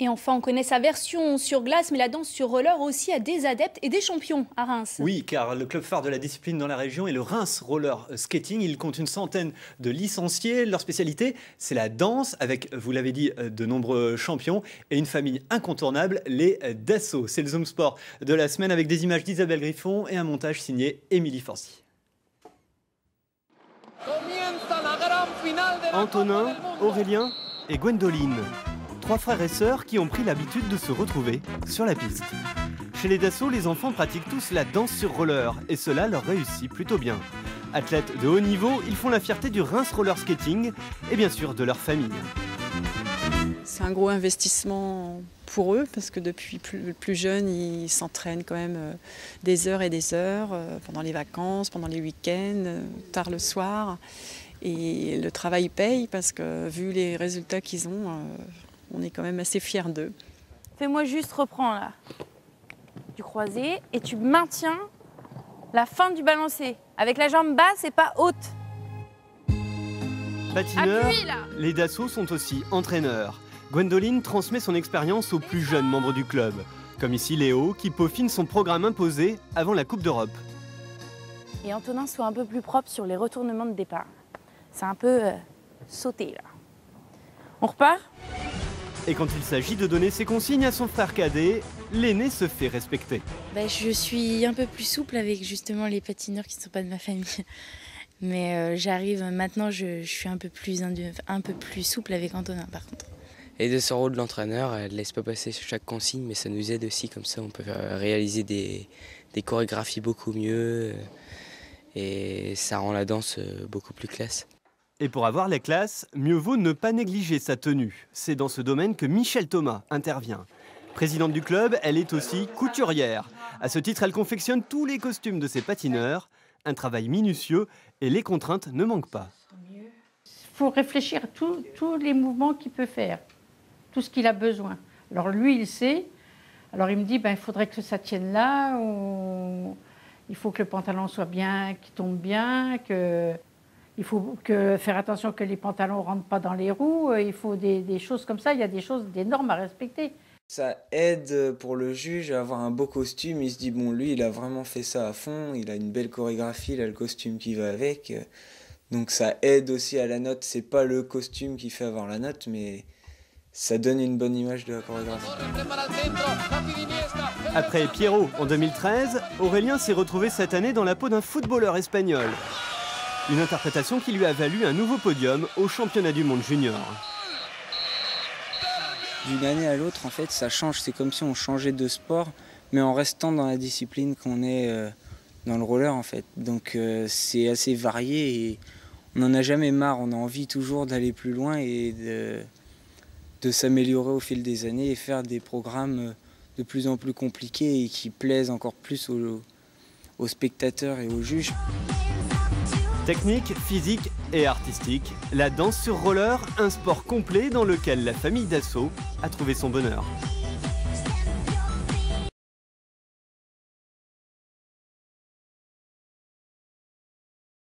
Et enfin, on connaît sa version sur glace, mais la danse sur roller aussi a des adeptes et des champions à Reims. Oui, car le club phare de la discipline dans la région est le Reims Roller Skating. Il compte une centaine de licenciés. Leur spécialité, c'est la danse, avec, vous l'avez dit, de nombreux champions et une famille incontournable, les Dassault. C'est le Zoom Sport de la semaine avec des images d'Isabelle Griffon et un montage signé Émilie Forcy. Antonin, Aurélien et Gwendoline. 3 frères et sœurs qui ont pris l'habitude de se retrouver sur la piste. Chez les Dassault, les enfants pratiquent tous la danse sur roller et cela leur réussit plutôt bien. Athlètes de haut niveau, ils font la fierté du Reims Roller Skating et bien sûr de leur famille. C'est un gros investissement pour eux parce que depuis plus jeune, ils s'entraînent quand même des heures et des heures pendant les vacances, pendant les week-ends, tard le soir. Et le travail paye parce que vu les résultats qu'ils ont, on est quand même assez fiers d'eux. Fais-moi juste reprendre là. Du croisé et tu maintiens la fin du balancé. Avec la jambe basse et pas haute. Patineurs, Appuie, là. les Dassault sont aussi entraîneurs. Gwendoline transmet son expérience aux plus jeunes membres du club. Comme ici Léo, qui peaufine son programme imposé avant la Coupe d'Europe. Et Antonin soit un peu plus propre sur les retournements de départ. C'est un peu sauté là. On repart ? Et quand il s'agit de donner ses consignes à son frère cadet, l'aîné se fait respecter. Je suis un peu plus souple avec justement les patineurs qui ne sont pas de ma famille. Mais j'arrive maintenant, je suis un peu plus souple avec Antonin par contre. Et de son rôle de l'entraîneur, elle ne laisse pas passer sur chaque consigne, mais ça nous aide aussi, comme ça on peut réaliser des chorégraphies beaucoup mieux et ça rend la danse beaucoup plus classe. Et pour avoir la classe, mieux vaut ne pas négliger sa tenue. C'est dans ce domaine que Michel Thomas intervient. Présidente du club, elle est aussi couturière. À ce titre, elle confectionne tous les costumes de ses patineurs. Un travail minutieux et les contraintes ne manquent pas. Il faut réfléchir à tous les mouvements qu'il peut faire, tout ce qu'il a besoin. Alors lui, il sait. Alors il me dit, il faudrait que ça tienne là, ou il faut que le pantalon soit bien, qu'il tombe bien, il faut faire attention que les pantalons ne rentrent pas dans les roues, il faut des choses comme ça, il y a des normes à respecter. Ça aide pour le juge à avoir un beau costume, il se dit bon lui il a vraiment fait ça à fond, il a une belle chorégraphie, il a le costume qui va avec, donc ça aide aussi à la note, c'est pas le costume qui fait avoir la note mais ça donne une bonne image de la chorégraphie. Après Pierrot en 2013, Aurélien s'est retrouvé cette année dans la peau d'un footballeur espagnol. Une interprétation qui lui a valu un nouveau podium au championnat du monde junior. D'une année à l'autre, en fait, ça change. C'est comme si on changeait de sport, mais en restant dans la discipline qu'on est dans le roller, en fait. Donc c'est assez varié et on n'en a jamais marre. On a envie toujours d'aller plus loin et de s'améliorer au fil des années et faire des programmes de plus en plus compliqués et qui plaisent encore plus aux spectateurs et aux juges. Technique, physique et artistique, la danse sur roller, un sport complet dans lequel la famille Dassault a trouvé son bonheur.